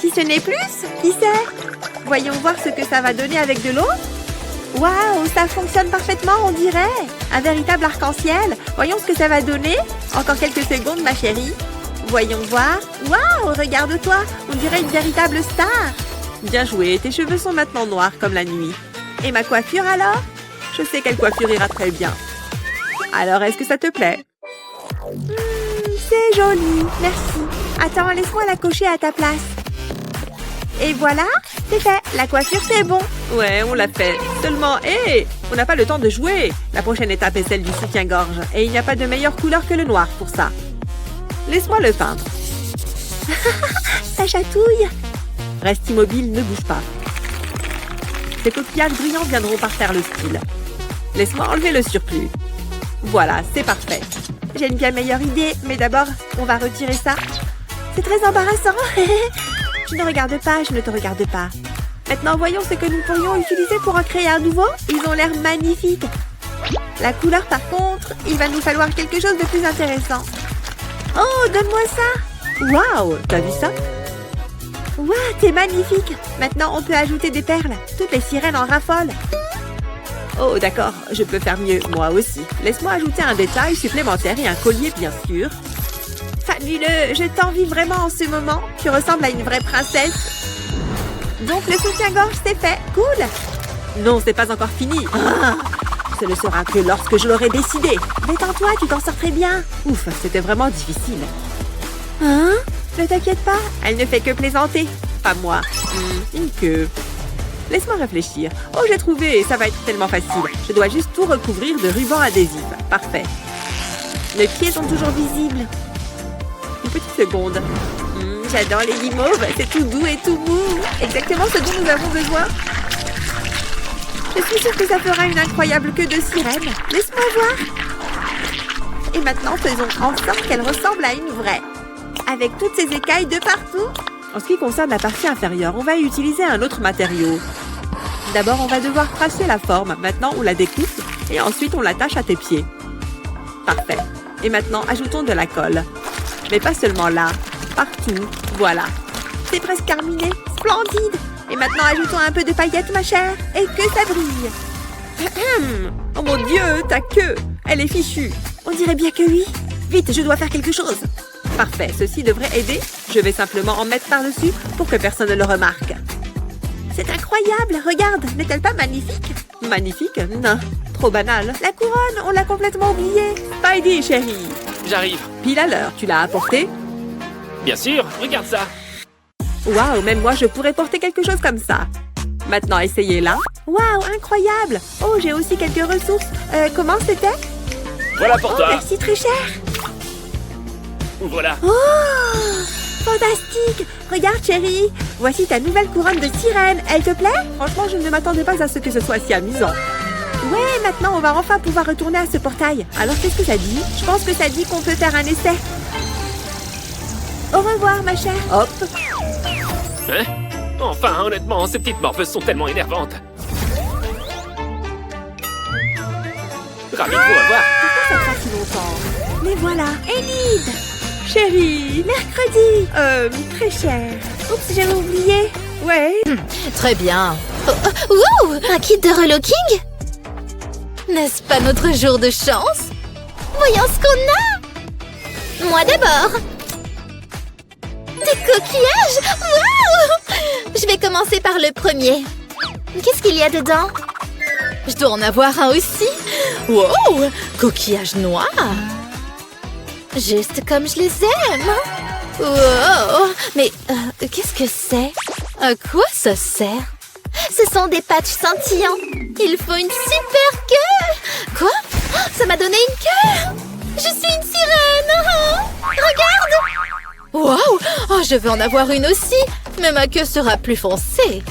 Si ce n'est plus, qui sait? Voyons voir ce que ça va donner avec de l'eau. Waouh, ça fonctionne parfaitement, on dirait. Un véritable arc-en-ciel. Voyons ce que ça va donner. Encore quelques secondes, ma chérie. Voyons voir. Waouh, regarde-toi. On dirait une véritable star. Bien joué, tes cheveux sont maintenant noirs comme la nuit. Et ma coiffure alors? Je sais quelle coiffure ira très bien. Alors, est-ce que ça te plaît? C'est joli, merci. Attends, laisse-moi la cocher à ta place. Et voilà, c'est fait. La coiffure, c'est bon. Ouais, on l'a fait. Seulement, hé, on n'a pas le temps de jouer. La prochaine étape est celle du soutien-gorge. Et il n'y a pas de meilleure couleur que le noir pour ça. Laisse-moi le peindre. Ça chatouille. Reste immobile, ne bouge pas. Ces coquillages brillants viendront parfaire le style. Laisse-moi enlever le surplus. Voilà, c'est parfait. J'ai une bien meilleure idée, mais d'abord, on va retirer ça. C'est très embarrassant. Je ne regarde pas, je ne te regarde pas. Maintenant, voyons ce que nous pourrions utiliser pour en créer un nouveau. Ils ont l'air magnifiques. La couleur, par contre, il va nous falloir quelque chose de plus intéressant. Oh, donne-moi ça. Waouh, t'as vu ça? Waouh, t'es magnifique. Maintenant, on peut ajouter des perles. Toutes les sirènes en raffolent. Oh, d'accord, je peux faire mieux, moi aussi. Laisse-moi ajouter un détail supplémentaire et un collier, bien sûr. Fabuleux, je t'envie vraiment en ce moment. Tu ressembles à une vraie princesse. Donc, le soutien-gorge, c'est fait. Cool. Non, c'est pas encore fini. Ah, ce ne sera que lorsque je l'aurai décidé. Détends-toi, tu t'en sors très bien. Ouf, c'était vraiment difficile. Hein? Ne t'inquiète pas, elle ne fait que plaisanter. Pas moi. Une queue. Laisse-moi réfléchir. Oh, j'ai trouvé, ça va être tellement facile. Je dois juste tout recouvrir de ruban adhésif. Parfait. Les pieds sont toujours visibles. Une petite seconde. J'adore les guimauves, c'est tout doux et tout mou. Exactement ce dont nous avons besoin. Je suis sûre que ça fera une incroyable queue de sirène. Laisse-moi voir. Et maintenant, faisons en sorte qu'elle ressemble à une vraie. Avec toutes ces écailles de partout. En ce qui concerne la partie inférieure, on va utiliser un autre matériau. D'abord, on va devoir tracer la forme. Maintenant, on la découpe et ensuite, on l'attache à tes pieds. Parfait. Et maintenant, ajoutons de la colle. Mais pas seulement là. Partout. Voilà. C'est presque terminé. Splendide. Et maintenant, ajoutons un peu de paillettes, ma chère. Et que ça brille. Oh mon Dieu, ta queue. Elle est fichue. On dirait bien que oui. Vite, je dois faire quelque chose. Parfait, ceci devrait aider. Je vais simplement en mettre par-dessus pour que personne ne le remarque. C'est incroyable, regarde, n'est-elle pas magnifique? Magnifique? Non, trop banal. La couronne, on l'a complètement oubliée. Spidey, chérie. J'arrive. Pile à l'heure, tu l'as apportée? Bien sûr, regarde ça. Waouh, même moi, je pourrais porter quelque chose comme ça. Maintenant, essayez-la. Waouh, incroyable. Oh, j'ai aussi quelques ressources. Comment c'était? Voilà pour toi. Merci, très cher. Voilà. Oh, fantastique! Regarde, chérie, voici ta nouvelle couronne de sirène. Elle te plaît? Franchement, je ne m'attendais pas à ce que ce soit si amusant. Ouais, maintenant, on va enfin pouvoir retourner à ce portail. Alors, qu'est-ce que ça dit? Je pense que ça dit qu'on peut faire un essai. Au revoir, ma chère. Hop. Hein? Enfin, honnêtement, ces petites morpheuses sont tellement énervantes. Ravi de vous revoir. Pourquoi ça prend si longtemps? Mais voilà, Enid! Chérie, mercredi. Très cher. Oups, j'avais oublié. Ouais. Très bien. Wow, un kit de relooking? N'est-ce pas notre jour de chance? Voyons ce qu'on a. Moi d'abord. Des coquillages? Wow! Je vais commencer par le premier. Qu'est-ce qu'il y a dedans? Je dois en avoir un aussi. Wow! Coquillage noir. Juste comme je les aime. Wow! Mais qu'est-ce que c'est? À quoi ça sert? Ce sont des patchs scintillants. Il faut une super queue. Quoi? Ça m'a donné une queue. Je suis une sirène. Regarde. Wow! Oh, je veux en avoir une aussi. Mais ma queue sera plus foncée.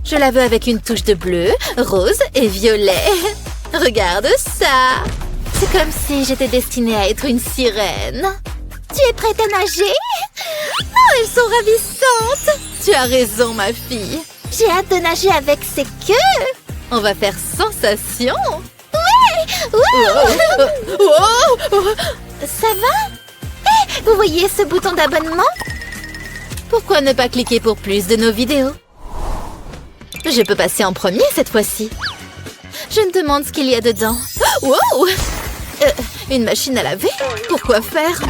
Je la veux avec une touche de bleu, rose et violet. Regarde ça. C'est comme si j'étais destinée à être une sirène. Tu es prête à nager? Oh, elles sont ravissantes. Tu as raison, ma fille. J'ai hâte de nager avec ces queues. On va faire sensation. Ouais! Wow! Ça va? Hey, vous voyez ce bouton d'abonnement? Pourquoi ne pas cliquer pour plus de nos vidéos? Je peux passer en premier cette fois-ci. Je me demande ce qu'il y a dedans. Wow! Une machine à laver? Pourquoi faire?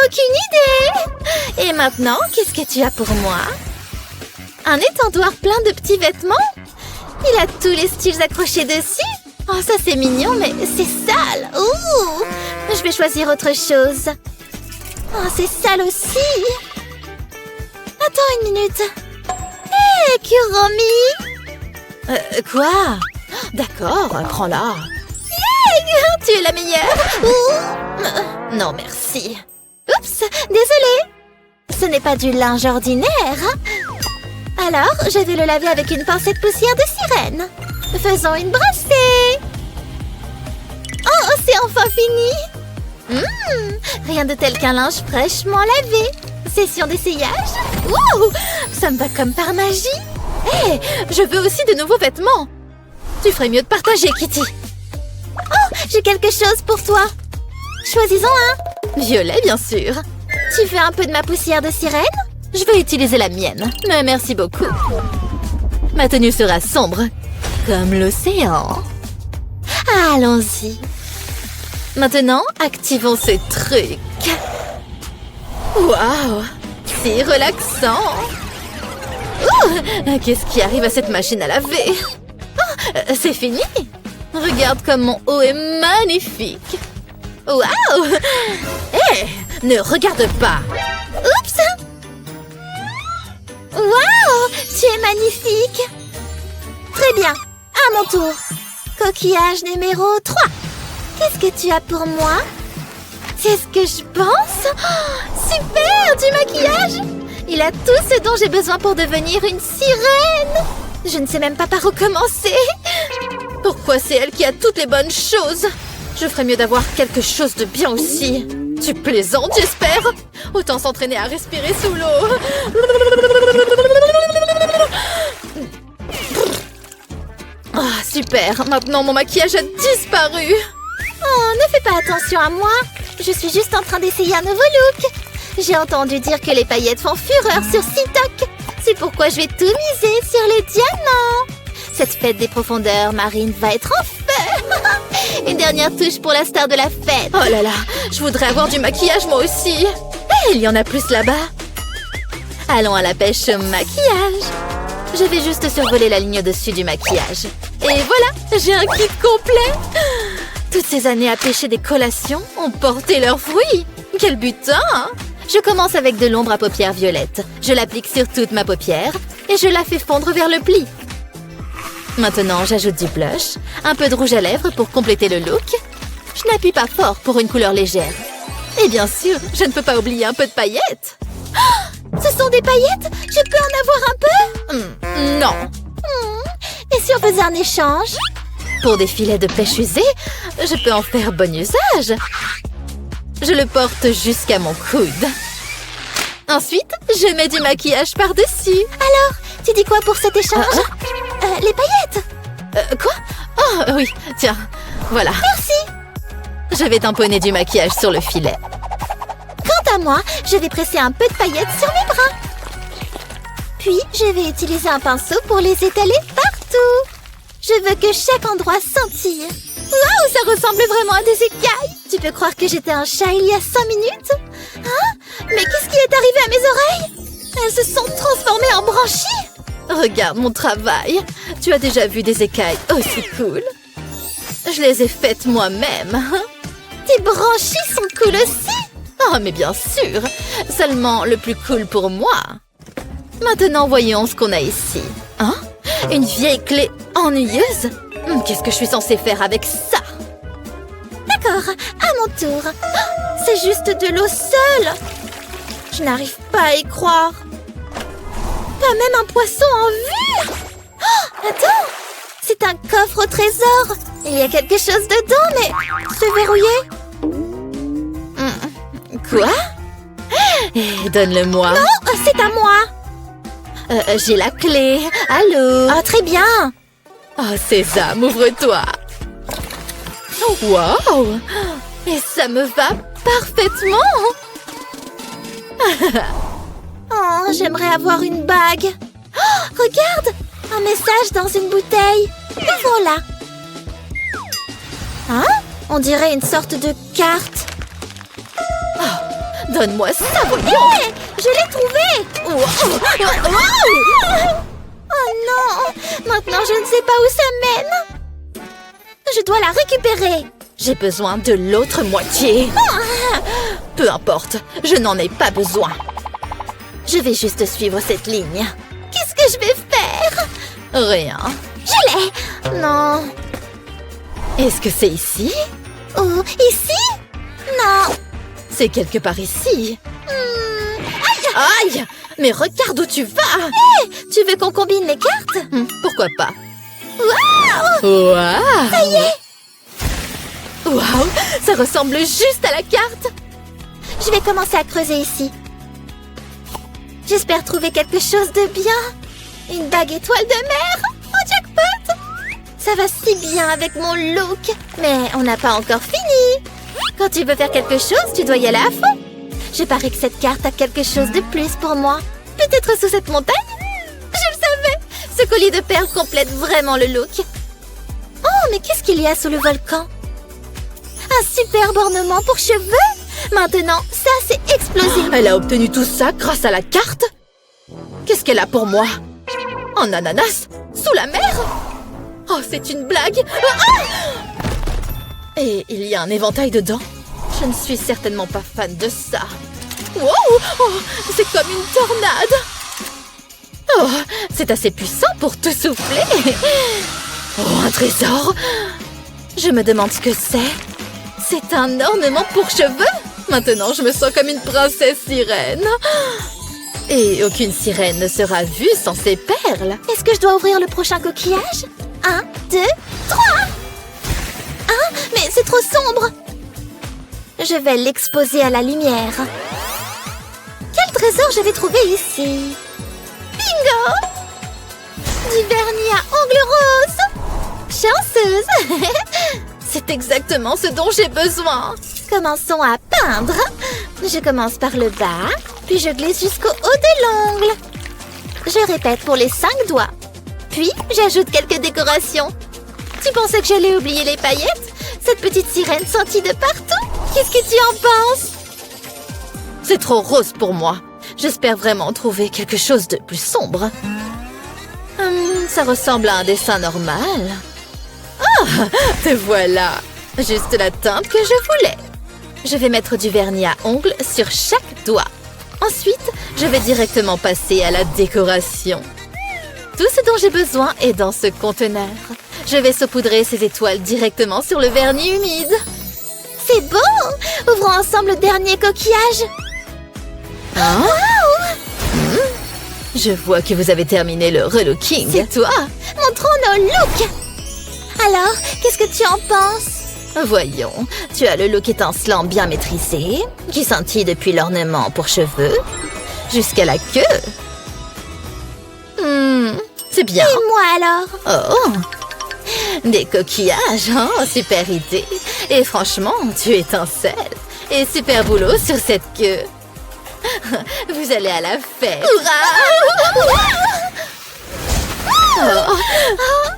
Aucune idée! Et maintenant, qu'est-ce que tu as pour moi? Un étendoir plein de petits vêtements? Il a tous les styles accrochés dessus? Oh, ça c'est mignon, mais c'est sale! Ouh! Je vais choisir autre chose. Oh, c'est sale aussi! Attends une minute. Hé, Kuromi! Quoi? D'accord, prends-la. Yeah! Tu es la meilleure! Ouh! Non, merci. Oups, désolée. Ce n'est pas du linge ordinaire. Alors, je vais le laver avec une pincette poussière de sirène. Faisons une brassée. Oh, c'est enfin fini. Rien de tel qu'un linge fraîchement lavé. Session d'essayage. Wow, ça me va comme par magie. Hé, je veux aussi de nouveaux vêtements. Tu ferais mieux de partager, Kitty. Oh, j'ai quelque chose pour toi. Choisis-en un. Violet, bien sûr. Tu veux un peu de ma poussière de sirène? Je vais utiliser la mienne, mais merci beaucoup. Ma tenue sera sombre, comme l'océan. Allons-y. Maintenant, activons ce truc. Waouh, c'est relaxant. Qu'est-ce qui arrive à cette machine à laver? Oh, c'est fini. Regarde comme mon haut est magnifique. Waouh! Hé, ne regarde pas. Oups! Waouh! Tu es magnifique! Très bien, à mon tour. Coquillage numéro 3. Qu'est-ce que tu as pour moi? C'est ce que je pense? Oh, super! Du maquillage! Il a tout ce dont j'ai besoin pour devenir une sirène! Je ne sais même pas par où commencer. Pourquoi c'est elle qui a toutes les bonnes choses? Je ferais mieux d'avoir quelque chose de bien aussi. Tu plaisantes, j'espère? Autant s'entraîner à respirer sous l'eau. Ah, super. Maintenant, mon maquillage a disparu. Oh, ne fais pas attention à moi. Je suis juste en train d'essayer un nouveau look. J'ai entendu dire que les paillettes font fureur sur TikTok. C'est pourquoi je vais tout miser sur les diamants. Cette fête des profondeurs marines va être en feu. Une dernière touche pour la star de la fête. Oh là là, je voudrais avoir du maquillage moi aussi. Hey, il y en a plus là-bas. Allons à la pêche au maquillage. Je vais juste survoler la ligne au-dessus du maquillage. Et voilà, j'ai un kit complet. Toutes ces années à pêcher des collations ont porté leurs fruits. Quel butin, hein? Je commence avec de l'ombre à paupières violette. Je l'applique sur toute ma paupière et je la fais fondre vers le pli. Maintenant, j'ajoute du blush, un peu de rouge à lèvres pour compléter le look. Je n'appuie pas fort pour une couleur légère. Et bien sûr, je ne peux pas oublier un peu de paillettes. Oh, ce sont des paillettes? Je peux en avoir un peu? Non. Et si on faisait un échange? Pour des filets de pêche usés, je peux en faire bon usage. Je le porte jusqu'à mon coude. Ensuite, je mets du maquillage par-dessus. Alors, tu dis quoi pour cet échange? Les paillettes. Quoi? Oh, oui, tiens, voilà. Merci. Je vais tamponner du maquillage sur le filet. Quant à moi, je vais presser un peu de paillettes sur mes bras. Puis, je vais utiliser un pinceau pour les étaler partout. Je veux que chaque endroit scintille. Waouh, ça ressemble vraiment à des écailles. Tu peux croire que j'étais un chat il y a 5 minutes? Hein? Mais qu'est-ce qui est arrivé à mes oreilles? Elles se sont transformées en branchies. Regarde mon travail. Tu as déjà vu des écailles aussi cool? Je les ai faites moi-même. Tes branchies sont cool aussi? Oh, mais bien sûr. Seulement le plus cool pour moi. Maintenant, voyons ce qu'on a ici. Hein? Une vieille clé ennuyeuse? Qu'est-ce que je suis censée faire avec ça? D'accord, à mon tour. C'est juste de l'eau seule. Je n'arrive pas à y croire. Pas même un poisson en vue. Oh, attends, c'est un coffre au trésor. Il y a quelque chose dedans, mais c'est verrouillé. Quoi? Donne-le-moi. Non, c'est à moi. J'ai la clé. Allô? Ah, très bien. Oh, Sésame, ouvre-toi. Oh, wow. Et ça me va parfaitement. Oh, j'aimerais avoir une bague. Oh, regarde! Un message dans une bouteille. Voilà. Hein? On dirait une sorte de carte. Oh, donne-moi ça, voyons! Hé! Je l'ai trouvé! Oh non! Maintenant, je ne sais pas où ça mène. Je dois la récupérer. J'ai besoin de l'autre moitié. Peu importe, je n'en ai pas besoin. Je vais juste suivre cette ligne. Qu'est-ce que je vais faire? Rien. Je l'ai! Non. Est-ce que c'est ici? Oh, ici? Non. C'est quelque part ici. Aïe! Aïe! Mais regarde où tu vas! Hey, tu veux qu'on combine les cartes? Pourquoi pas? Waouh! Wow. Ça y est! Waouh! Ça ressemble juste à la carte! Je vais commencer à creuser ici. J'espère trouver quelque chose de bien. Une bague étoile de mer! Oh, jackpot! Ça va si bien avec mon look. Mais on n'a pas encore fini. Quand tu veux faire quelque chose, tu dois y aller à fond. Je parie que cette carte a quelque chose de plus pour moi. Peut-être sous cette montagne? Je le savais! Ce collier de perles complète vraiment le look. Oh, mais qu'est-ce qu'il y a sous le volcan? Un superbe ornement pour cheveux? Maintenant, ça, c'est explosif. Elle a obtenu tout ça grâce à la carte? Qu'est-ce qu'elle a pour moi? Un ananas? Sous la mer? Oh, c'est une blague! Et il y a un éventail dedans? Je ne suis certainement pas fan de ça. Wow! Oh, c'est comme une tornade! Oh, c'est assez puissant pour tout souffler! Oh, un trésor! Je me demande ce que c'est. C'est un ornement pour cheveux? Maintenant, je me sens comme une princesse sirène. Et aucune sirène ne sera vue sans ses perles. Est-ce que je dois ouvrir le prochain coquillage? 1, 2, 3! Hein? Mais c'est trop sombre! Je vais l'exposer à la lumière. Quel trésor je vais trouver ici? Bingo! Du vernis à ongles roses! Chanceuse! C'est exactement ce dont j'ai besoin. Commençons à peindre. Je commence par le bas, puis je glisse jusqu'au haut de l'ongle. Je répète pour les 5 doigts. Puis, j'ajoute quelques décorations. Tu pensais que j'allais oublier les paillettes? Cette petite sirène sentie de partout? Qu'est-ce que tu en penses? C'est trop rose pour moi. J'espère vraiment trouver quelque chose de plus sombre. Ça ressemble à un dessin normal. Ah, te voilà. Juste la teinte que je voulais. Je vais mettre du vernis à ongles sur chaque doigt. Ensuite, je vais directement passer à la décoration. Tout ce dont j'ai besoin est dans ce conteneur. Je vais saupoudrer ces étoiles directement sur le vernis humide. C'est bon! Ouvrons ensemble le dernier coquillage. Hein? Wow! Je vois que vous avez terminé le relooking. C'est toi! Montrons nos looks! Alors, qu'est-ce que tu en penses? Voyons, tu as le look étincelant bien maîtrisé, qui scintille depuis l'ornement pour cheveux jusqu'à la queue. C'est bien. Et moi alors? Oh! Des coquillages, hein? Super idée. Et franchement, tu étincelles. Et super boulot sur cette queue. Vous allez à la fête. Hurrah! Oh,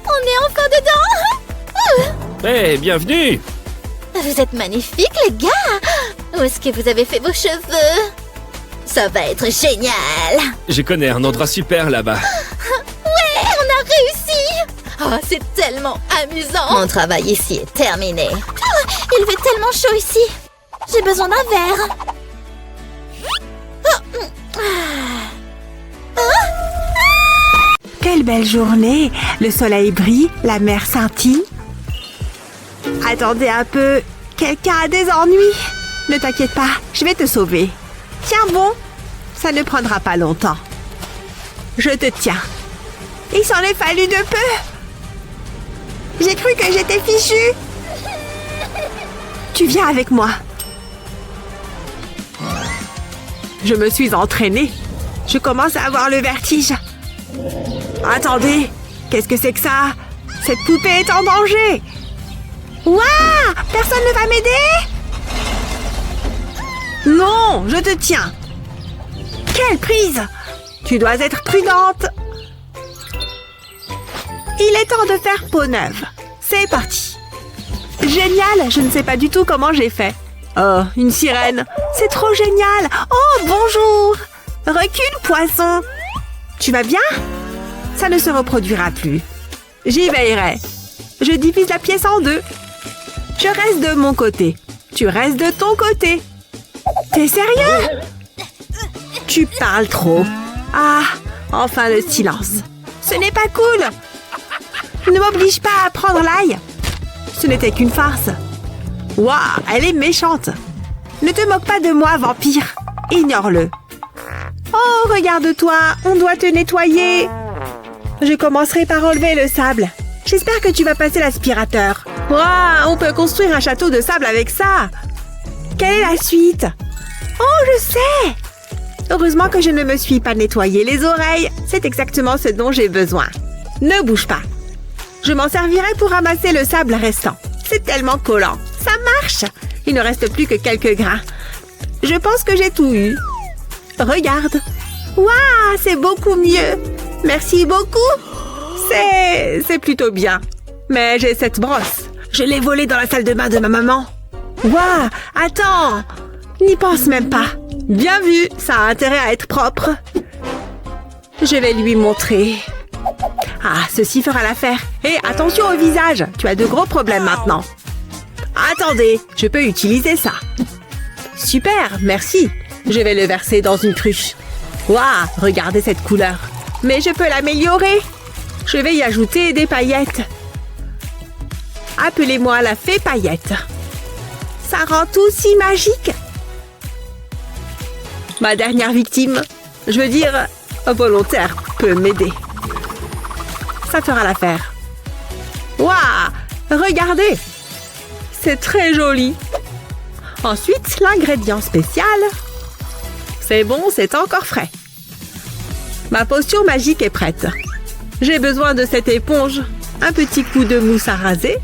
on est enfin dedans! Hey, bienvenue! Vous êtes magnifiques, les gars! Où est-ce que vous avez fait vos cheveux? Ça va être génial! Je connais un endroit super là-bas. Ouais, on a réussi! Oh, c'est tellement amusant! Mon travail ici est terminé. Oh, il fait tellement chaud ici! J'ai besoin d'un verre! Quelle belle journée! Le soleil brille, la mer scintille. Attendez un peu, quelqu'un a des ennuis? Ne t'inquiète pas, je vais te sauver. Tiens bon, ça ne prendra pas longtemps. Je te tiens. Il s'en est fallu de peu. J'ai cru que j'étais fichue. Tu viens avec moi. Je me suis entraînée. Je commence à avoir le vertige. Attendez, qu'est-ce que c'est que ça? Cette poupée est en danger. Waouh! Personne ne va m'aider? Non, je te tiens. Quelle prise! Tu dois être prudente. Il est temps de faire peau neuve. C'est parti. Génial, je ne sais pas du tout comment j'ai fait. Oh, une sirène. C'est trop génial. Oh, bonjour. Recule, poisson. Tu vas bien? Ça ne se reproduira plus. J'y veillerai. Je divise la pièce en deux. Je reste de mon côté. Tu restes de ton côté. T'es sérieux? Tu parles trop. Ah, enfin le silence. Ce n'est pas cool. Ne m'oblige pas à prendre l'ail. Ce n'était qu'une farce. Waouh, elle est méchante. Ne te moque pas de moi, vampire. Ignore-le. Oh, regarde-toi, on doit te nettoyer. Je commencerai par enlever le sable. J'espère que tu vas passer l'aspirateur. Waouh, on peut construire un château de sable avec ça. Quelle est la suite? Oh, je sais. Heureusement que je ne me suis pas nettoyé les oreilles. C'est exactement ce dont j'ai besoin. Ne bouge pas. Je m'en servirai pour ramasser le sable restant. C'est tellement collant. Ça marche. Il ne reste plus que quelques grains. Je pense que j'ai tout eu. Regarde. Waouh, c'est beaucoup mieux. Merci beaucoup. C'est plutôt bien. Mais j'ai cette brosse. Je l'ai volée dans la salle de bain de ma maman. Waouh, attends. N'y pense même pas. Bien vu, ça a intérêt à être propre. Je vais lui montrer. Ah, ceci fera l'affaire. Hé, attention au visage. Tu as de gros problèmes maintenant. Attendez, je peux utiliser ça. Super, merci. Je vais le verser dans une cruche. Waouh, regardez cette couleur. Mais je peux l'améliorer. Je vais y ajouter des paillettes. Appelez-moi la fée paillette. Ça rend tout si magique. Ma dernière victime, je veux dire, volontaire, peut m'aider. Ça fera l'affaire. Waouh, regardez. C'est très joli. Ensuite, l'ingrédient spécial. C'est bon, c'est encore frais. Ma potion magique est prête. J'ai besoin de cette éponge, un petit coup de mousse à raser,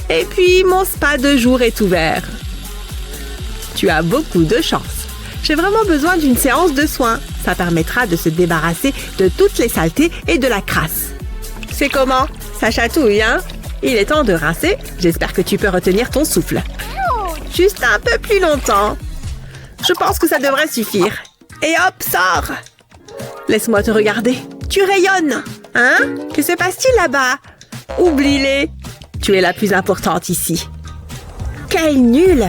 et puis mon spa de jour est ouvert. Tu as beaucoup de chance. J'ai vraiment besoin d'une séance de soins. Ça permettra de se débarrasser de toutes les saletés et de la crasse. C'est comment? Ça chatouille, hein? Il est temps de rincer. J'espère que tu peux retenir ton souffle. Juste un peu plus longtemps. Je pense que ça devrait suffire. Et hop, sors! Laisse-moi te regarder. Tu rayonnes. Hein? Que se passe-t-il là-bas? Oublie-les. Tu es la plus importante ici. Quel nul!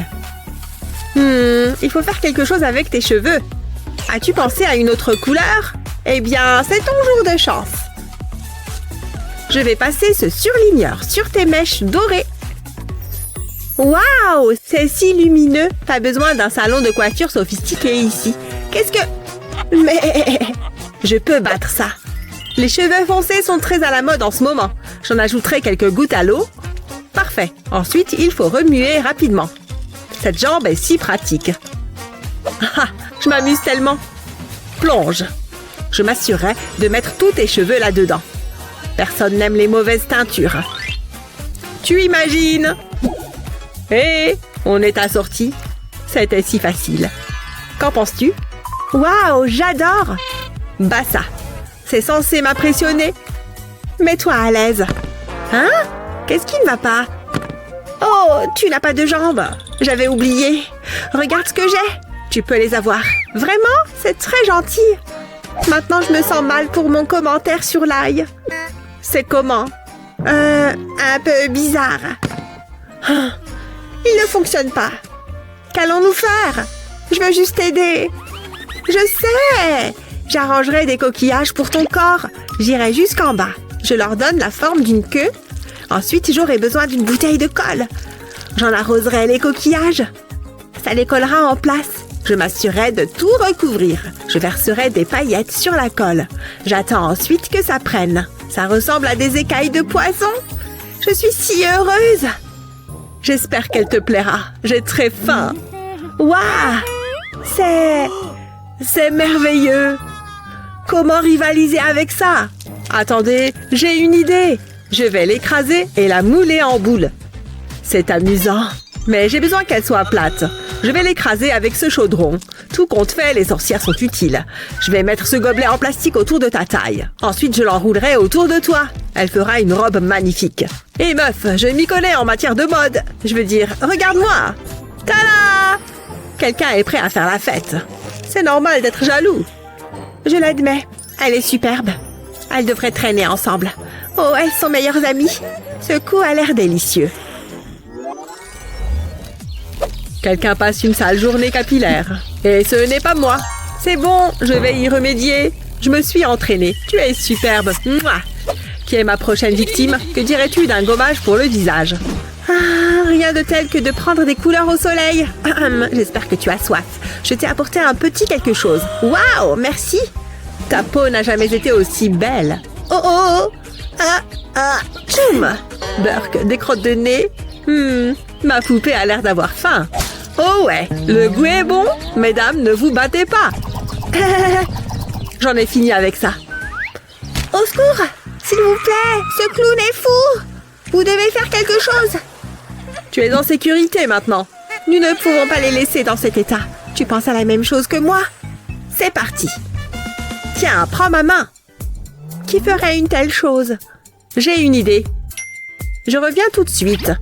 Il faut faire quelque chose avec tes cheveux. As-tu pensé à une autre couleur? Eh bien, c'est ton jour de chance. Je vais passer ce surligneur sur tes mèches dorées. Waouh, c'est si lumineux. Pas besoin d'un salon de coiffure sophistiqué ici. Qu'est-ce que... Mais... Je peux battre ça. Les cheveux foncés sont très à la mode en ce moment. J'en ajouterai quelques gouttes à l'eau. Parfait. Ensuite, il faut remuer rapidement. Cette jambe est si pratique. Ah, je m'amuse tellement. Plonge. Je m'assurerai de mettre tous tes cheveux là-dedans. Personne n'aime les mauvaises teintures. Tu imagines? Hé, on est assortis. C'était si facile. Qu'en penses-tu? Waouh, j'adore! Bah ça, c'est censé m'impressionner. Mets-toi à l'aise. Hein? Qu'est-ce qui ne va pas? Oh, tu n'as pas de jambes. J'avais oublié. Regarde ce que j'ai. Tu peux les avoir. Vraiment? C'est très gentil. Maintenant, je me sens mal pour mon commentaire sur l'ail. C'est comment? Un peu bizarre. Il ne fonctionne pas. Qu'allons-nous faire? Je veux juste t'aider. Je sais. J'arrangerai des coquillages pour ton corps. J'irai jusqu'en bas. Je leur donne la forme d'une queue. Ensuite, j'aurai besoin d'une bouteille de colle. J'en arroserai les coquillages. Ça les collera en place. Je m'assurerai de tout recouvrir. Je verserai des paillettes sur la colle. J'attends ensuite que ça prenne. Ça ressemble à des écailles de poisson. Je suis si heureuse. J'espère qu'elle te plaira. J'ai très faim. Waouh! C'est merveilleux. Comment rivaliser avec ça? Attendez, j'ai une idée. Je vais l'écraser et la mouler en boule. C'est amusant, mais j'ai besoin qu'elle soit plate. Je vais l'écraser avec ce chaudron. Tout compte fait, les sorcières sont utiles. Je vais mettre ce gobelet en plastique autour de ta taille. Ensuite, je l'enroulerai autour de toi. Elle fera une robe magnifique. Et meuf, je m'y connais en matière de mode. Je veux dire, regarde-moi. Tada! Quelqu'un est prêt à faire la fête. C'est normal d'être jaloux. Je l'admets. Elle est superbe. Elles devraient traîner ensemble. Oh, elles sont meilleures amies. Ce coup a l'air délicieux. Quelqu'un passe une sale journée capillaire. Et ce n'est pas moi. C'est bon, je vais y remédier. Je me suis entraînée. Tu es superbe. Mouah. Qui est ma prochaine victime? Que dirais-tu d'un gommage pour le visage? Ah, rien de tel que de prendre des couleurs au soleil. J'espère que tu as soif. Je t'ai apporté un petit quelque chose. Waouh, merci. Ta peau n'a jamais été aussi belle. Oh oh. Tchoum. Burk, des crottes de nez. Ma poupée a l'air d'avoir faim. Oh ouais, le goût est bon. Mesdames, ne vous battez pas. J'en ai fini avec ça. Au secours, s'il vous plaît, ce clown est fou. Vous devez faire quelque chose. Tu es en sécurité maintenant. Nous ne pouvons pas les laisser dans cet état. Tu penses à la même chose que moi? C'est parti. Tiens, prends ma main. Qui ferait une telle chose? J'ai une idée. Je reviens tout de suite.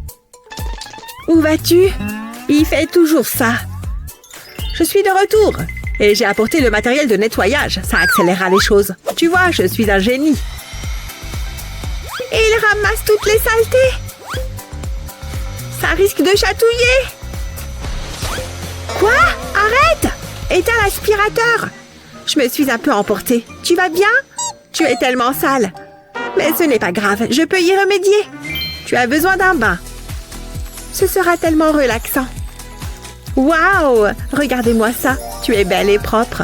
Où vas-tu? Il fait toujours ça. Je suis de retour. Et j'ai apporté le matériel de nettoyage. Ça accélérera les choses. Tu vois, je suis un génie. Et il ramasse toutes les saletés. Ça risque de chatouiller. Quoi? Arrête! Éteins l'aspirateur. Je me suis un peu emportée. Tu vas bien? Tu es tellement sale. Mais ce n'est pas grave, je peux y remédier. Tu as besoin d'un bain. Ce sera tellement relaxant. Waouh! Regardez-moi ça. Tu es belle et propre.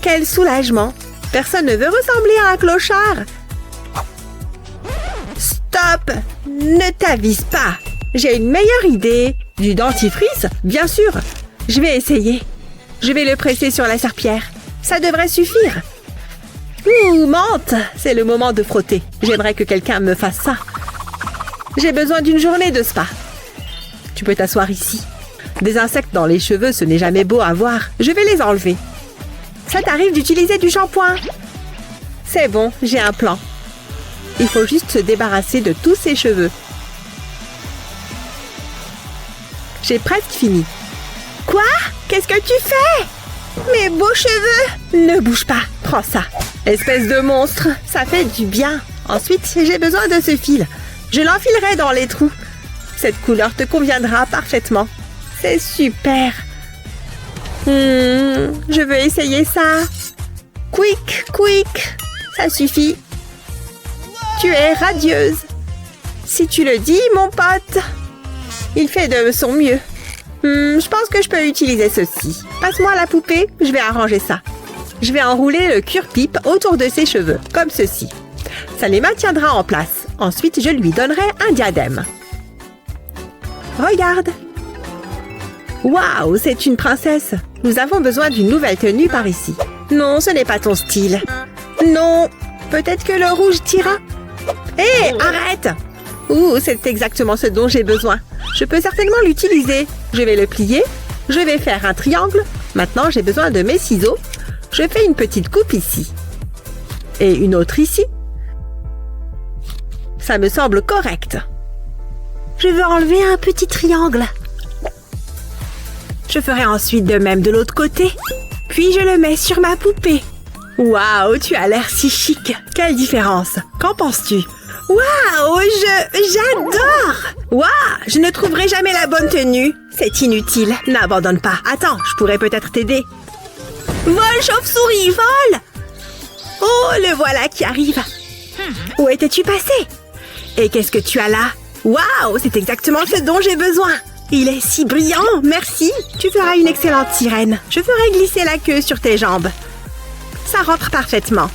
Quel soulagement. Personne ne veut ressembler à un clochard. Stop! Ne t'avise pas. J'ai une meilleure idée. Du dentifrice? Bien sûr. Je vais essayer. Je vais le presser sur la serpillière. Ça devrait suffire. Ouh, menthe! C'est le moment de frotter. J'aimerais que quelqu'un me fasse ça. J'ai besoin d'une journée de spa. Tu peux t'asseoir ici. Des insectes dans les cheveux, ce n'est jamais beau à voir. Je vais les enlever. Ça t'arrive d'utiliser du shampoing? C'est bon, j'ai un plan. Il faut juste se débarrasser de tous ces cheveux. J'ai presque fini. Quoi? Qu'est-ce que tu fais? Mes beaux cheveux! Ne bouge pas, prends ça. Espèce de monstre, ça fait du bien. Ensuite, j'ai besoin de ce fil. Je l'enfilerai dans les trous. Cette couleur te conviendra parfaitement. C'est super. Je veux essayer ça. Quick, quick. Ça suffit. Tu es radieuse. Si tu le dis, mon pote. Il fait de son mieux. Je pense que je peux utiliser ceci. Passe-moi la poupée, je vais arranger ça. Je vais enrouler le cure-pipe autour de ses cheveux, comme ceci. Ça les maintiendra en place. Ensuite, je lui donnerai un diadème. Regarde. Waouh, c'est une princesse. Nous avons besoin d'une nouvelle tenue par ici. Non, ce n'est pas ton style. Non, peut-être que le rouge t'ira. Hé, arrête! Ouh, c'est exactement ce dont j'ai besoin. Je peux certainement l'utiliser. Je vais le plier. Je vais faire un triangle. Maintenant, j'ai besoin de mes ciseaux. Je fais une petite coupe ici. Et une autre ici. Ça me semble correct. Je veux enlever un petit triangle. Je ferai ensuite de même de l'autre côté. Puis je le mets sur ma poupée. Waouh, tu as l'air si chic. Quelle différence. Qu'en penses-tu? Waouh, j'adore. Waouh, je ne trouverai jamais la bonne tenue. C'est inutile. N'abandonne pas. Attends, je pourrais peut-être t'aider. Vol, chauve-souris, vol. Oh, le voilà qui arrive. Où étais-tu passé? Et qu'est-ce que tu as là? Waouh, c'est exactement ce dont j'ai besoin. Il est si brillant, merci. Tu feras une excellente sirène. Je ferai glisser la queue sur tes jambes. Ça rentre parfaitement.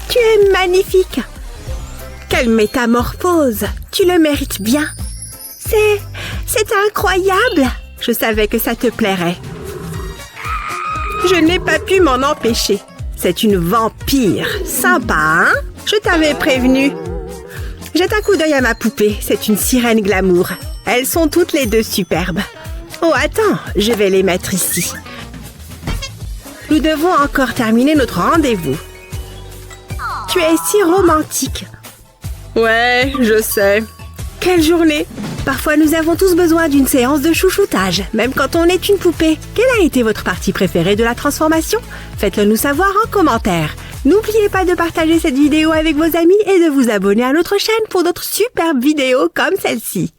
Tu es magnifique. Quelle métamorphose. Tu le mérites bien. C'est incroyable. Je savais que ça te plairait. Je n'ai pas pu m'en empêcher. C'est une vampire. Sympa, hein? Je t'avais prévenu. Jette un coup d'œil à ma poupée. C'est une sirène glamour. Elles sont toutes les deux superbes. Oh, attends, je vais les mettre ici. Nous devons encore terminer notre rendez-vous. Tu es si romantique. Ouais, je sais. Quelle journée! Parfois, nous avons tous besoin d'une séance de chouchoutage, même quand on est une poupée. Quelle a été votre partie préférée de la transformation? Faites-le nous savoir en commentaire. N'oubliez pas de partager cette vidéo avec vos amis et de vous abonner à notre chaîne pour d'autres superbes vidéos comme celle-ci.